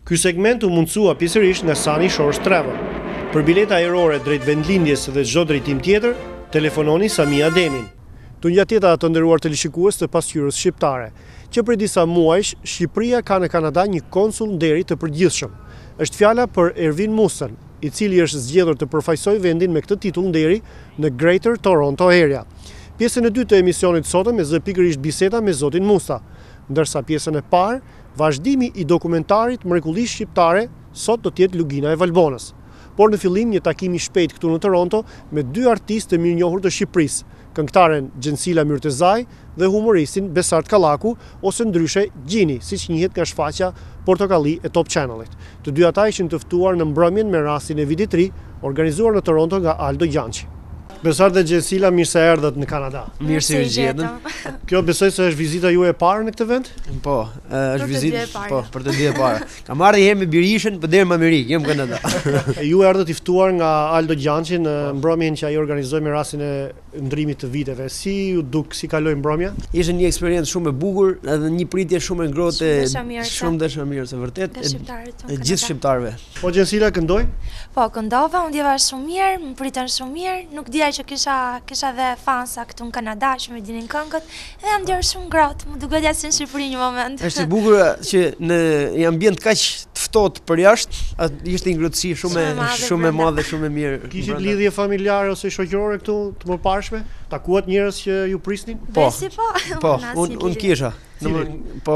Ky segment u mundsua pjesërisht nga Sunny Shores Travel. Për bileta ajrore drejt vendlindjes dhe çdo drejtim tjetër, telefononi Sami Ademin. Tu njëtjeta të nderuar teleshikues të pasqyrës shqiptare, që për disa muajsh Shqipëria ka në Kanada një konsul nderi të përgjithshëm. Është fjala për Ervin Musën, i cili është zgjedhur të përfaqësojë vendin me këtë titull nderi në Greater Toronto Area. Pjesën e dytë të emisionit sotëm e zë pikërisht biseda me zotin Musa, ndërsa pjesën e parë, vazhdimi i dokumentarit Mrekullisë shqiptare, sot do të jetë Lugina e Valbonës. Por në fillim një takim i shpejt këtu në Toronto me dy artistë të mirënjohur të Shqipërisë, këngëtaren Gjensila Myrtezaj dhe humoristin Besart Kallaku, ose ndryshe Gjini, siç njihet nga shfaqja Portokalli e Top Channelit. Të dy ata ishin të ftuar në mbrëmjen me rastin e vitit të ri, organizuar në Toronto nga Aldo Gjançi. Besart dhe Gjensila, mirë se erdhët në Kanada. Mirë se u gjetëm. Kjo besoj se është vizita juaj e parë në këtë vend? Po, është vizitë për të ditë e parë. Kam marrë një herë me Birishën, për deri në Amerikë, jam në Kanada. Ju erdhët i ftuar nga Aldo Gjançi në mbrëmjen që ai organizoi me rastin e ndrimit të viteve. Si ju duk, si kaloi mbrëmja? Ishte një eksperiencë shumë e bukur, edhe një pritje shumë e ngrohtë, shumë dashamirë, se vërtet e gjithë shqiptarëve. Po Gjensila këndoi? Po, këndova, unë ndjeva shumë mirë, më pritën shumë mirë, nuk dija që kisha dhe fansa këtu në Kanada që me dinin këngët, dhe jam ndjerë shumë ngrohtë, më duket si në Shqipëri një moment. Është e bukur që në një ambient kaq të ftohtë për jashtë, ishte një ngrohtësi shumë e madhe, shumë e mirë. Kishit lidhje familjare ose shoqërore këtu të mëparshme? Takuat njerëz që ju prisnin? Po, unë kisha. Po,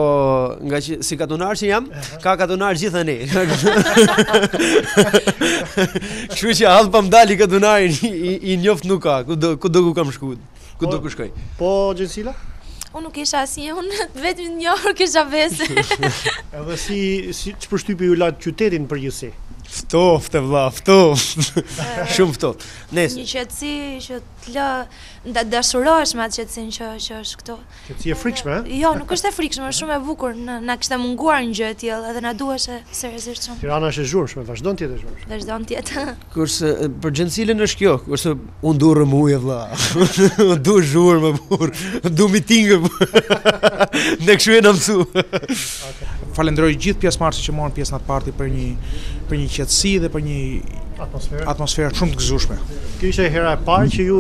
nga që si katunar që jam, ka katunar gjithë ne. Kështu që hallë pa mdali katunarin i njoft nuk ka, ku do ku kam shkuar, ku do ku shkoj. Po Gjensila? Unë nuk isha asnjë, unë vetëm një orë kisha vesë. Edhe si ç'përshtypje ju la qytetin përgjithësi? Ftoft e vlla, ftoft. Shumë ftoft. Një qetësi që të lë dashurohesh me atë qetësinë që është këtu. Qetësi e frikshme, ëh? Jo, nuk është e frikshme, është shumë e bukur. Na kishte munguar një gjë e tillë, edhe na duhej seriozisht shumë. Tirana është e zhurmshme, vazhdon të jetë e zhurmshme. Vazhdon të jetë. Kurse për Gjensilën është kjo, kurse unë du rëmuje vlla. Unë du zhurmë burr, du mitingë. Ne kështu e na mësu. Falenderoj gjithë pjesëmarrësit që morën pjesë në atë parti për një qetësi dhe për një atmosferë shumë të gëzueshme. Kjo ishte hera e parë që ju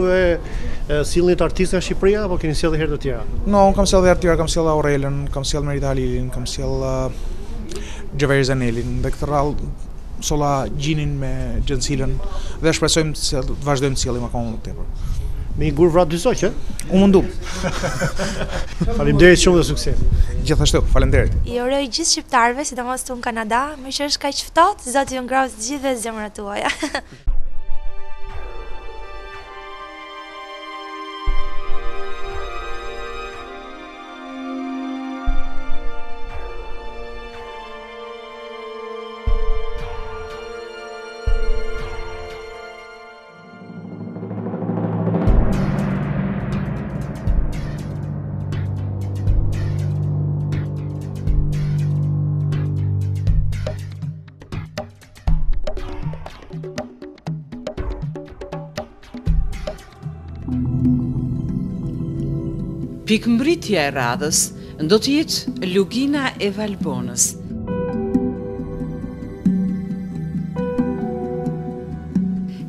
sillnit artistë nga Shqipëria apo keni sjellë herë të tjera? No, unë kam sjellë herë të tjera, kam sjellë Aurelën, kam sjellë Merita Halilin, kam sjellë Xhaveri Zanelin, dhe këtë rrallë solla Gjinin me Gjensilën dhe shpresojmë të vazhdojmë të sjellim akoma më tepër. Me një gur vrat dy soq, Unë mundum. Faleminderit shumë dhe sukses. Gjithashtu, faleminderit. I uroj gjithë shqiptarëve, sidomos këtu në Kanada, më që është kaq ftohtë, Zoti ju ngrohtë të gjithë zemrat tuaja. Pikëmbritja e radhës do të jetë Lugina e Valbonës.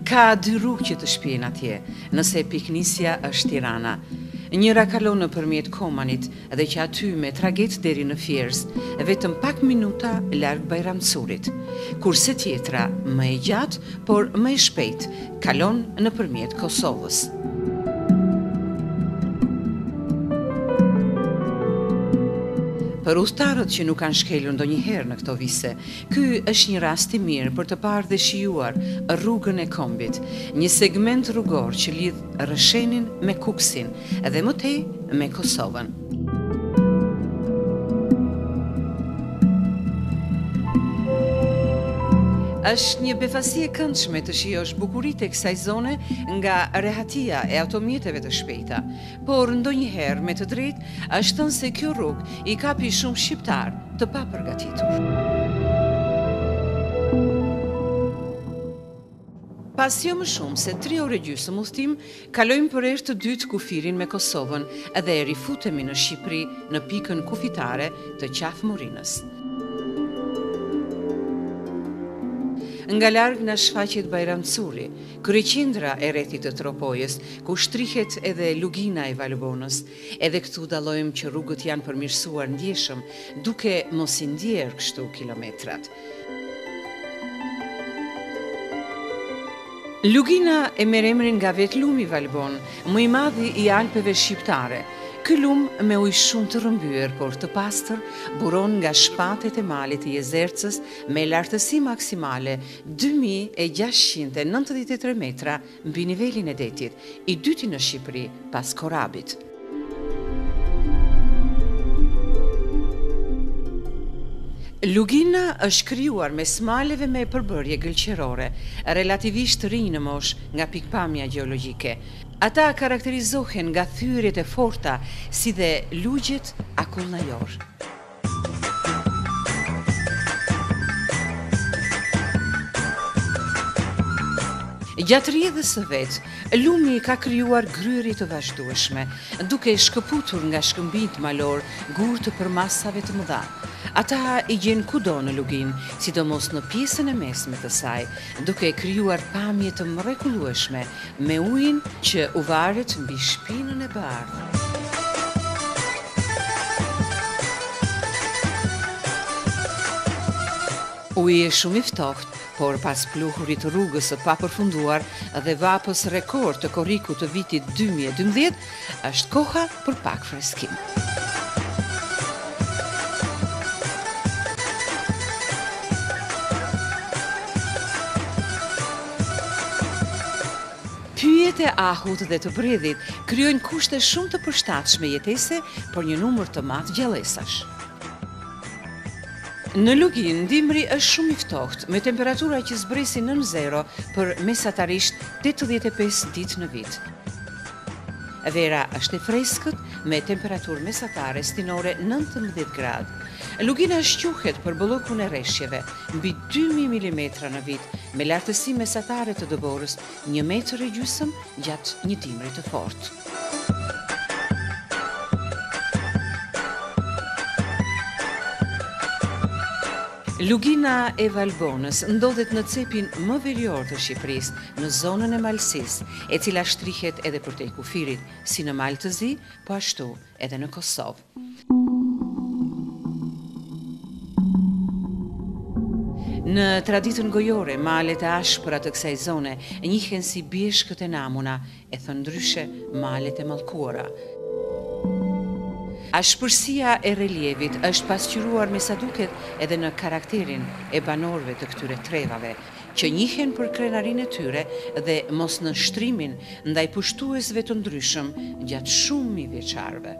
Ka dy rrugë që të shpjejnë atje, nëse piknisja është Tirana. Njëra kalon nëpërmjet Komanit dhe që aty me tragjet deri në Fierz, vetëm pak minuta larg Bajramcurit. Kurse tjetra, më e gjatë, por më e shpejt, kalon nëpërmjet Kosovës. Për udhëtarët që nuk kanë shkelur ndonjëherë në këto vise, ky është një rast i mirë për të parë dhe shijuar rrugën e Kombit, një segment rrugor që lidh Rrëshenin me Kuksin dhe më tej me Kosovën. Është një befasi e këndshme të shijosh bukuritë e kësaj zone nga rehatia e automjeteve të shpejta, por ndonjëherë me të drejtë është thënë se kjo rrugë i kapi shumë shqiptar të papërgatitur. Pas jo më shumë se 3 orë gjysmë udhëtim, kalojmë për herë të dytë kufirin me Kosovën dhe rifutemi në Shqipëri në pikën kufitare të Qafë Morinës. Nga larg na shfaqet Bajram Curi, kryeqendra e rrethit të Tropojës, ku shtrihet edhe lugina e Valbonës. Edhe këtu dallojmë që rrugët janë përmirësuar ndjeshëm, duke mos i ndjerë kështu kilometrat. Lugina e merr emrin nga vetë lumi Valbon, më i madhi i Alpeve shqiptare. Ky lum me ujë shumë të rrëmbyer, por të pastër, buron nga shpatet e malit të Jezercës me lartësi maksimale 2693 metra mbi nivelin e detit, i dyti në Shqipëri pas Korabit. Lugina është krijuar me smaleve me përbërje gëlqërore, relativisht të rinj në moshë nga pikpamja gjeologjike. Ata karakterizohen nga thyrjet e forta, si dhe lugjet akullnajor. Gjatë rrjedhës së vet, lumi ka krijuar gryerje të vazhdueshme, duke shkëputur nga shkëmbijt malor gur të përmasave të mëdha. Ata i gjen kudo në lugin, sidomos në pjesën e mesme të saj, duke krijuar pamje të mrekullueshme me ujin që u varet mbi shpinën e bardhë. Uji është shumë i ftohtë, por pas pluhurit të rrugës së papërfunduar dhe vapës rekord të korrikut të vitit 2012, është koha për pak freskim. Pyjet e ahut dhe të bredhit krijojnë kushte shumë të përshtatshme jetese për një numër të madh gjallësash. Në lugin, dimri është shumë i ftohtë, me temperatura që zbresin nën zero për mesatarisht 85 ditë në vit. Vera është e freskët me temperaturë mesatare stinore 19 gradë. Lugina shquhet për bollokun e rreshjeve, mbi 2000 mm në vit, me lartësi mesatare të dëborës 1,5 metër gjatë një dimri të fortë. Lugina e Valbonës ndodhet në cepin më verior të Shqipërisë, në zonën e Malësisë, e cila shtrihet edhe përtej kufirit, si në Malë të Zi, po ashtu edhe në Kosovë. Në traditën gojore, malet e ashpëra të kësaj zone njihen si bjeshkët e namuna, e thënë ndryshe malet e mallkuara. Ashpërsia e relievit është pasqyruar me sa duket edhe në karakterin e banorëve të këtyre trevave, që njihen për krenarinë e tyre dhe mos në shtrimin ndaj pushtuesve të ndryshëm gjatë shumë mijë vjeçarve.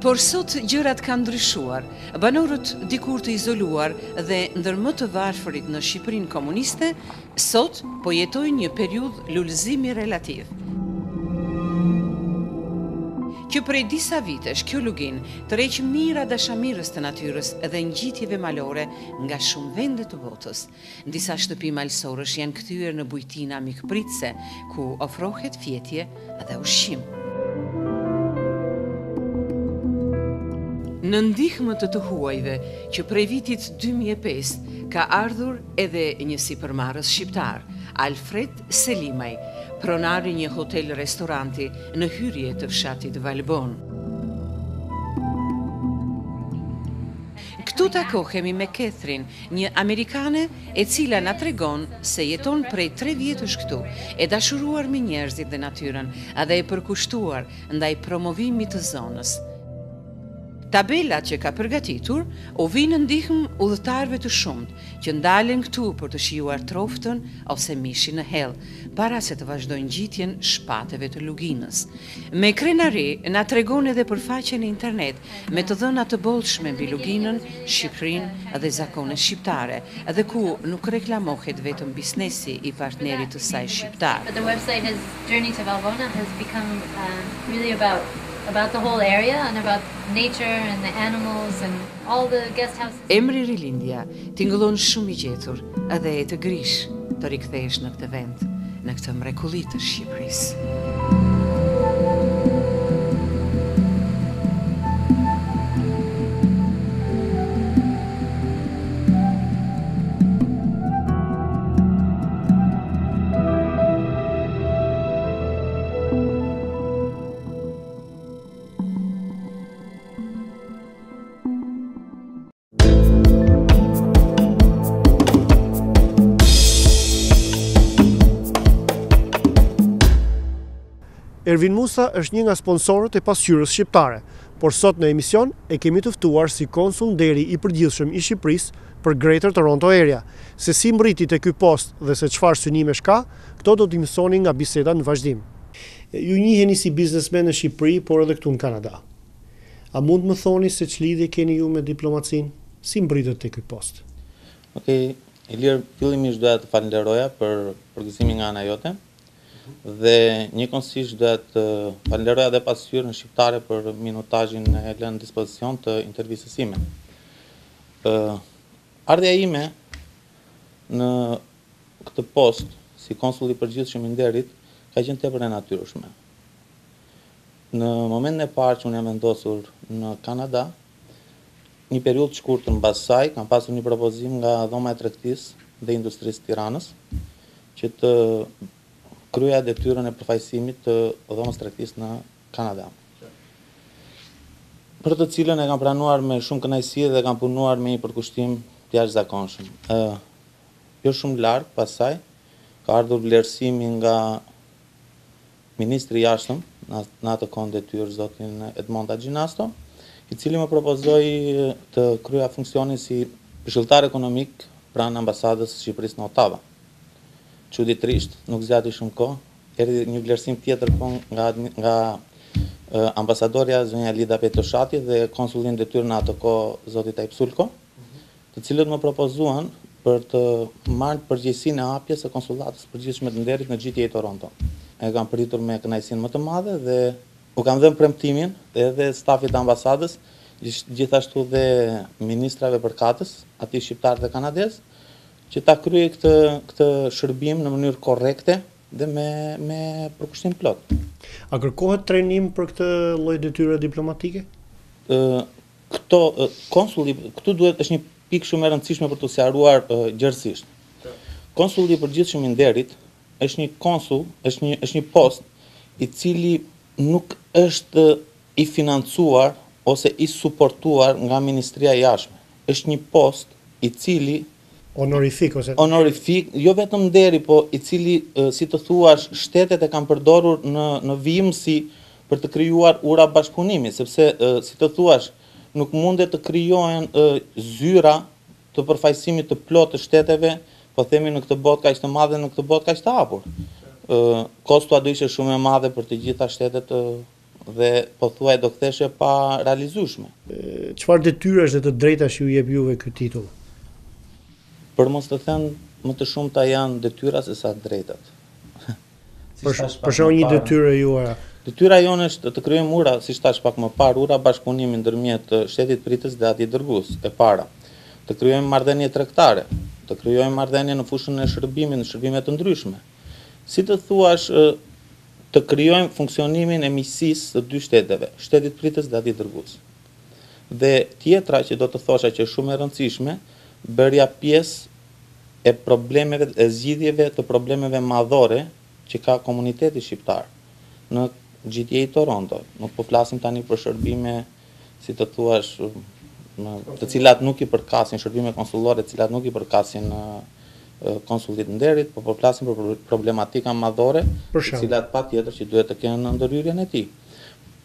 Por sot gjërat kanë ndryshuar. Banorët dikur të izoluar dhe ndër më të varfërit në Shqipërinë komuniste, sot po jetojnë një periudhë lullëzimi relativ. Që prej disa vitesh kjo lugin tërheq mira dashamirës të natyrës dhe ngjitjeve malore nga shumë vende të botës. Disa shtëpi malësorësh janë kthyer në bujtina mikpritse, ku ofrohet fjetje dhe ushqim. Në ndihmë të huajve që prej vitit 2005 ka ardhur edhe një sipërmarrës shqiptar, Alfred Selimaj, pronari një hotel-restoranti në hyrje të fshatit Valbon. Këtu takohemi me Catherine, një Amerikane e cila na tregon se jeton prej 3 vjetësh këtu, e dashuruar me njerëzit dhe natyrën, dhe e përkushtuar ndaj promovimit të zonës. Tabelat që ka përgatitur u vinë në ndihmë udhëtarëve të shumtë që ndalen këtu për të shijuar troftën ose mishin në hell, para se të vazhdojnë ngjitjen shpateve të luginës. Me krenari na tregon edhe për faqen e internet me të dhëna të bollshme mbi luginën, Shqipërinë dhe zakonet shqiptare, dhe ku nuk reklamohet vetëm biznesi i partnerit të saj shqiptar. The website has Journey to Valbona has become really about the whole area and about nature and the animals and all the guest houses. Emri Rilindja tingëllon shumë i gjetur edhe e të grish të rikthesh në këtë vend, në këtë mrekulli të Shqipërisë. Ervin Musa është një nga sponsorët e pasqyrës shqiptare, por sot në emision e kemi të ftuar si konsul deri i përgjithshëm i Shqipërisë për Greater Toronto Area. Se si mbriti te ky post dhe se çfarë synimesh ka, këto do t'i mësoni nga biseda në vazhdim. Ju njiheni si biznesmen në Shqipëri, por edhe këtu në Kanada. A mund më thoni se ç'lidhje keni ju me diplomacinë? Si mbritët te ky post? Okej, Ilir, fillimisht doja të falenderoja për përgëzimin nga ana jote dhe njëkohësisht doja të falenderoja edhe pasqyrën shqiptare për minutazhin e lënë në dispozicion të intervistës sime. Ardhja ime në këtë post si konsul i përgjithshëm i nderit ka qenë tepër e natyrshme. Në momentin e parë që unë jam vendosur në Kanada, një periudhë të shkurtër mbas saj, kam pasur një propozim nga Dhoma e Tregtisë dhe Industrisë Tiranës që të kryeja detyrën e përfaqësimit të Dhomës së Tregtisë në Kanada. Për të cilën e kam pranuar me shumë kënaqësi dhe kam punuar me një përkushtim të jashtëzakonshëm. Jo shumë larg pas saj ka ardhur vlerësimi nga ministri i jashtëm në atë kohë detyrë zotin Edmond Agjinasto, i cili më propozoi të kryeja funksionin si këshilltar ekonomik pranë ambasadës së Shqipërisë në Ottawa. Çuditërisht, nuk zgjati shumë kohë, erdhi një vlerësim tjetër nga ambasadorja zonja Lida Petoshati dhe konsulin detyrë në atë kohë zoti Tajip Sulko, të cilët më propozuan për të marrë përgjegjësinë e hapjes së konsullatës përgjithshme të nderit në GTA Toronto. E kam pritur me kënaqësinë më të madhe dhe u kam dhënë premtimin edhe stafit të ambasadës, gjithashtu dhe ministrave përkatës, atij shqiptar dhe kanadez, që ta kryej këtë shërbim në mënyrë korrekte dhe me përkushtim plot. A kërkohet trajnim për këtë lloj detyre diplomatike? Këtu duhet është një pikë shumë e rëndësishme për të sqaruar gjerësisht. Konsulli i përgjithshëm i nderit është një konsull, është një post i cili nuk është i financuar ose i suportuar nga Ministria e Jashtme. Është një post i cili Honorific, jo vetëm nderi, po i cili, si të thuash, shtetet e kanë përdorur në vijimësi për të krijuar ura bashkëpunimi, sepse, si të thuash, nuk mundet të krijohen zyra të përfaqësimit të plotë të shteteve, po themi në këtë botë kaq të madhe, në këtë botë kaq të hapur. Kosto do ishte shumë e madhe për të gjitha shtetet dhe po thuaj do ktheshe pa realizueshme. Çfarë detyrash dhe të drejtash ju jep juve ky titull? Për mos të thënë më të shumta janë detyra se sa drejtat. Për shembull një detyrë juaj. Detyra jonë është të krijojmë ura, siç thash pak më parë, ura bashkëpunimi ndërmjet shtetit pritës dhe atij dërgues e para. Të krijojmë marrëdhënie tregtare, të krijojmë marrëdhënie në fushën e shërbimit, në shërbime të ndryshme. Si të thuash, të krijojmë funksionimin e miqësisë së dy shteteve, shtetit pritës dhe atij dërgues. Dhe tjetra që do të thosha që është shumë e rëndësishme, bërja pjesë e problemeve, e zgjidhjeve të problemeve madhore që ka komuniteti shqiptar në GTA Toronto. Nuk po flasim tani për shërbime, si të thuash, të cilat nuk i përkasin, shërbime konsullore, të cilat nuk i përkasin konsullit nderit, po flasim për problematika madhore, të cilat patjetër që duhet të kenë në ndërhyrjen e tij.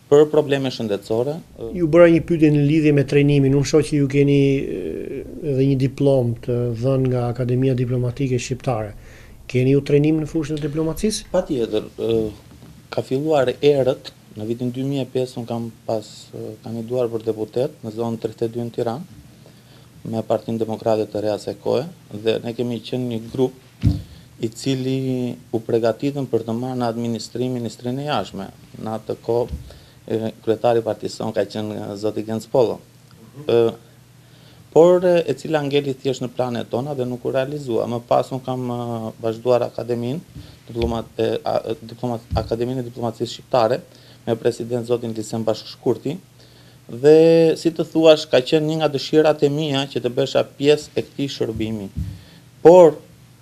Për probleme shëndetësore. Ju bëra një pyetje në lidhje me trajnimin. Unë shoh që ju keni edhe një diplomë të dhënë nga Akademia Diplomatike Shqiptare. Keni ju trajnim në fushën e diplomacisë? Patjetër. Ka filluar erët në vitin 2005, unë kam kandiduar për deputet në zonën 32 në Tiranë me Partinë Demokrate të Reja së kohë dhe ne kemi qenë një grup i cili u përgatitën për të marrë në administrim Ministrinë e Jashtme. Në atë kohë kryetari i partisë son ka qenë zoti Genc Pollo. Por e cila ngeli thjesht në planet tona dhe nuk u realizua. Më pas unë kam vazhduar Akademinë e Diplomacisë Shqiptare me president zotin Lisem Bashkëshkurti dhe si të thuash ka qenë një nga dëshirat e mia që të bësha pjesë e këtij shërbimi. Por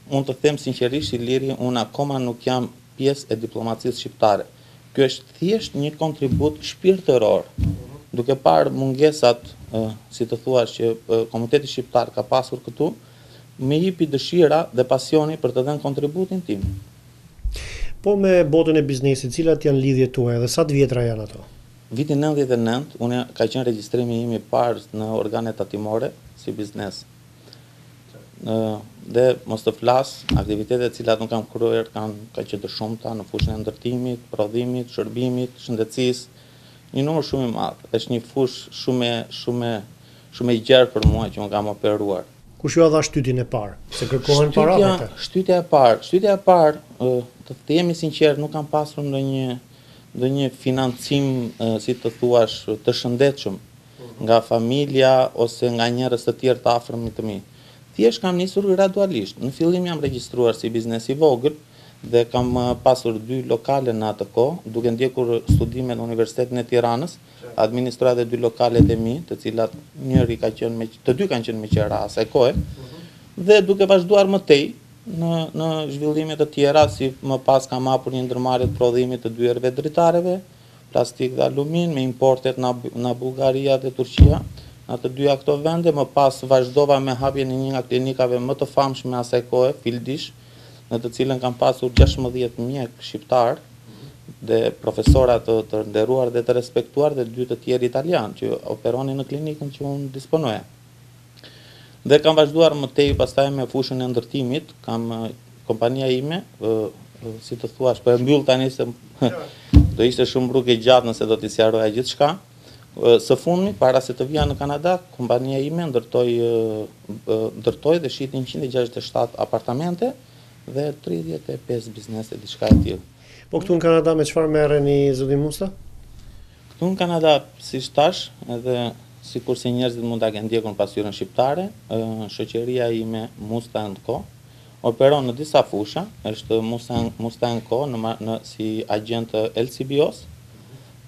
mund të them sinqerisht Iliri, unë akoma nuk jam pjesë e diplomacisë shqiptare. Ky është thjesht një kontribut shpirtëror, duke parë mungesat, si të thuash, që komuniteti shqiptar ka pasur këtu, me jipi dëshira dhe pasioni për të dhënë kontributin tim. Po me botën e biznesit, cilat janë lidhjet tuaja dhe sa të vjetra janë ato? Vitin 99, unë ka qenë regjistrimi im i parë në organet tatimore si biznes. Dhe mos të flas, aktivitetet cilat nuk kam kryer ka qenë të shumta në fushën e ndërtimit, prodhimit, shërbimit, shëndetësisë, një numër shumë i madh. Është një fushë shumë e gjerë për mua që unë kam operuar. Kush ju dha shtytin e parë? Se kërkohen para atë? Shtytja e parë, të jemi sinqert, nuk kam pasur ndonjë financim, si të thuash, të shëndetshëm nga familja ose nga njerëz të tjerë të afërmit të mi. Thjesht kam nisur gradualisht. Në fillim jam regjistruar si biznes i vogël dhe kam pasur 2 lokale në atë kohë, duke ndjekur studimet në Universitetin e Tiranës, administruar dhe 2 lokalet e mi, të cilat të dy kanë qenë me qera asaj kohe, dhe duke vazhduar më tej në zhvillime të tjera, si më pas kam hapur një ndërmarrje të prodhimit të dyerve dritareve, plastik dhe alumin, me importet nga Bullgaria dhe Turqia, në të dyja këto vende. Më pas vazhdova me hapjen e një nga klinikave më të famshme asaj kohe, Fildish, në të cilën kam pasur 16 mjek shqiptar dhe profesora të nderuar dhe të respektuar dhe 2 të tjerë italian që operonin në klinikën që unë disponoja. Dhe kam vazhduar më tej pastaj me fushën e ndërtimit, kompania ime, si të thuash, po e mbyll tani se do ishte shumë rrugë e gjatë nëse do t'i sqaroja gjithçka. Së fundmi, para se të vija në Kanada, kompania ime ndërtoi dhe shiti 167 apartamente dhe 35 biznese diçka e tillë. Po këtu në Kanada me çfarë merreni zoti Musa? Këtu në Kanada, siç thash, edhe sikurse njerëzit mund ta kenë ndjekur pasqyrën shqiptare, shoqëria ime Mustang & Co operon në disa fusha, është Mustang & Co si agent LCBOs,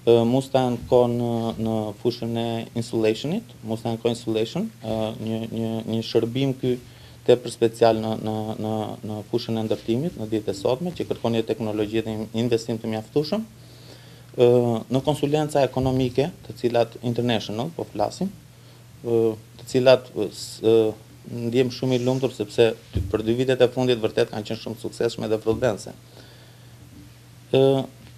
Mustang & Co në fushën e installationit, Mustang & Co Installation, një shërbim ky tepër special në fushën e ndërtimit në ditët e sotme, që kërkon një teknologji dhe investim të mjaftueshëm, në konsulenca ekonomike, të cilat international, po flasim, të cilat ndjem shumë i lumtur sepse për 2 vitet e fundit vërtet kanë qenë shumë suksesshme dhe vëllëdhense.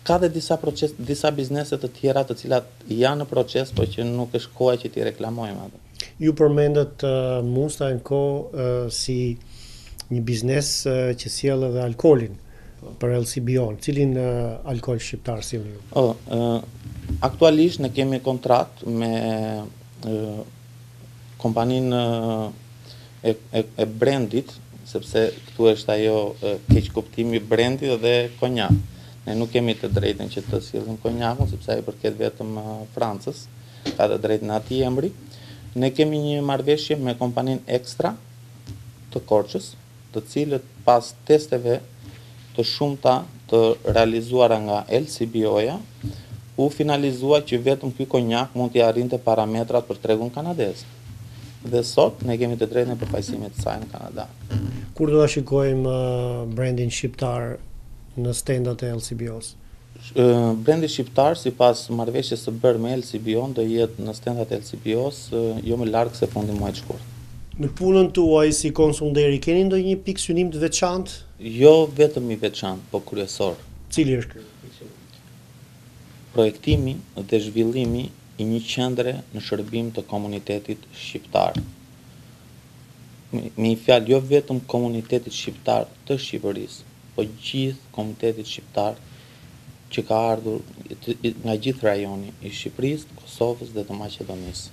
Ka dhe disa biznese të tjera të cilat janë në proces, por që nuk është koha që t'i reklamojmë atë. Ju përmendët Mustang & Co si një biznes që sjell edhe alkoolin për LCBO-n. Cilin alkool shqiptar sillni ju? Aktualisht ne kemi kontratë me kompaninë e brandit, sepse këtu është ajo keq kuptimi brandit dhe konjak. Ne nuk kemi të drejtën që të sillim konjakun, sepse ai përket vetëm Francës, ka të drejtën atij emri. Ne kemi një marrëveshje me kompaninë Extra të Korçës, të cilët pas testeve të shumta të realizuara nga LCBO-ja, u finalizua që vetëm ky konjak mund t'i arrinte parametrat për tregun kanadez. Dhe sot ne kemi të drejtën e përfaqësimit të saj në Kanada. Kur do ta shikojmë brandin shqiptar në stendat e LCBO-s? Brendi shqiptar, sipas marrëveshjes së bërë me LCBO-n, do jetë në stendat e LCBO-s jo më larg se fundi muajit shkurt. Në punën tuaj si konsul deri keni ndonjë pikë synim të veçantë? Jo vetëm i veçantë, po kryesor. Cili është ky? Projektimi dhe zhvillimi i një qendre në shërbim të komunitetit shqiptar. Me një fjalë, jo vetëm komunitetit shqiptar të Shqipërisë, po gjithë komunitetit shqiptar që ka ardhur nga gjithë rajoni i Shqipërisë, Kosovës dhe të Maqedonisë.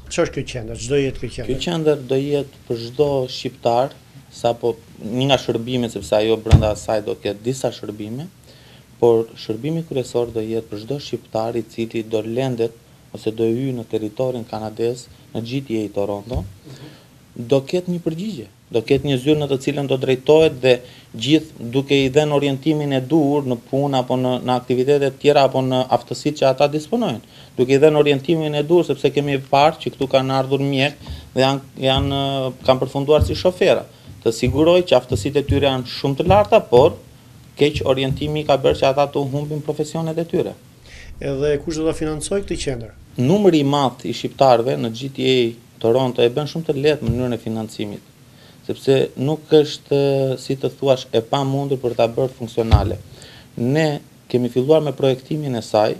Ç'është kjo qendër? Ç'do jetë kjo qendër? Kjo qendër do jetë për çdo shqiptar, sapo një nga shërbimet, sepse ajo brenda asaj do ketë disa shërbime, por shërbimi kryesor do jetë për çdo shqiptar i cili do lendet ose do hyjë në territorin kanadez në GTA i Toronto, do ketë një përgjigje, do ketë një zyrë në të cilën do drejtohet dhe gjithë duke i dhënë orientimin e duhur në punë apo në aktivitete të tjera apo në aftësitë që ata disponojnë. Duke i dhënë orientimin e duhur sepse kemi parë që këtu kanë ardhur mjek dhe kanë përfunduar si shofera. Të siguroj që aftësitë e tyre janë shumë të larta, por keq orientimi ka bërë që ata të humbin profesionet e tyre. Edhe kush do ta financojë këtë qendër? Numri i madh i shqiptarëve në GTA Toronto e bën shumë të lehtë mënyrën e financimit, sepse nuk është, si të thuash, e pamundur për ta bërë funksionale. Ne kemi filluar me projektimin e saj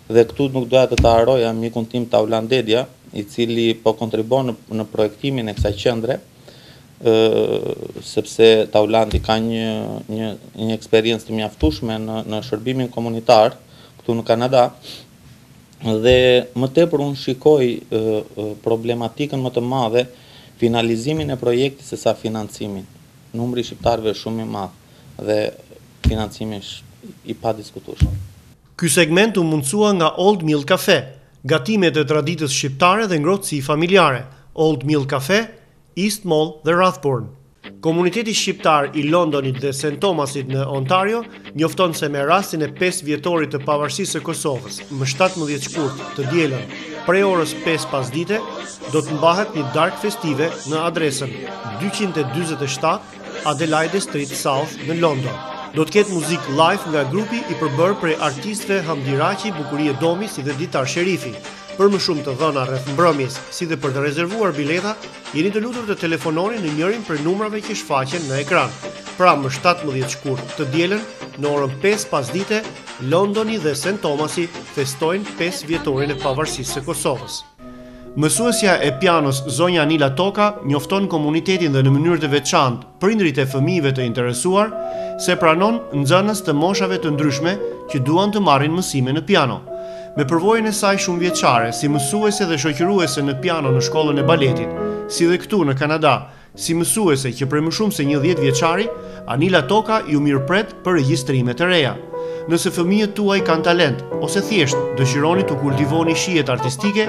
dhe këtu nuk doja të ta haroja mikun tim Taulan Dedja, i cili po kontribon në projektimin e kësaj qendre, sepse Taulandi ka një eksperiencë të mjaftueshme në shërbimin komunitar këtu në Kanada, dhe më tepër unë shikoj problematikën më të madhe finalizimin e projektit se sa financimin. Numri i shqiptarëve është shumë i madh dhe financimi është i padiskutueshëm. Ky segment u mundësua nga Old Mill Cafe, gatimet e traditës shqiptare dhe ngrohtësi familjare. Old Mill Cafe, East Mall dhe Rathbourne. Komuniteti shqiptar i Londonit dhe St. Thomasit në Ontario njofton se me rastin e 5 vjetorit të pavarësisë së Kosovës më 17 shkurt të dielën prej orës 5 pasdite, do të mbahet një darkë festive në adresën 247 Adelaide Street South në London. Do të ketë muzikë live nga grupi i përbërë prej artistëve Hamdi Raqi, Bukurie Domi si dhe Ditar Sherifi. Për më shumë të dhëna rreth mbrëmjes, si dhe për të rezervuar bileta, jeni të lutur të telefononi në njërin prej numrave që shfaqen në ekran. Pra më 17 shkurt të dielën, në orën 5 pasdite, Londoni dhe St. Thomasi festojnë 5 vjetorin e pavarësisë së Kosovës. Mësuesja e pianos zonja Anila Toka njofton komunitetin dhe në mënyrë të veçantë prindrit e fëmijëve të interesuar se pranon nxënës të moshave të ndryshme që duan të marrin mësime në piano. Me përvojën e saj shumë vjeçare si mësuese dhe shoqëruese në piano në shkollën e baletit, si dhe këtu në Kanada, si mësuese që prej më shumë se 10 vjeçari, Anila Toka ju mirëpret për regjistrime të reja. Nëse fëmijët tuaj kanë talent ose thjesht dëshironi të kultivoni shijet artistike,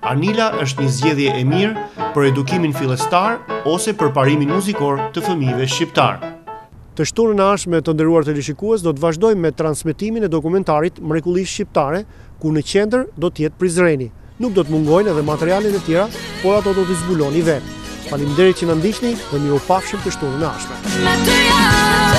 Anila është një zgjedhje e mirë për edukimin fillestar ose për parimin muzikor të fëmijëve shqiptar. Të shtunën e ardhshme të nderuar teleshikues, do të vazhdojmë me transmetimin e dokumentarit Mrekullisë shqiptare, ku në qendër do të jetë prizreni. Nuk do të mungojnë edhe materialet e tjera, por ato do të zbuloni vetë. Faleminderit që na ndiqni dhe mirupafshim të shtunën e ardhshme.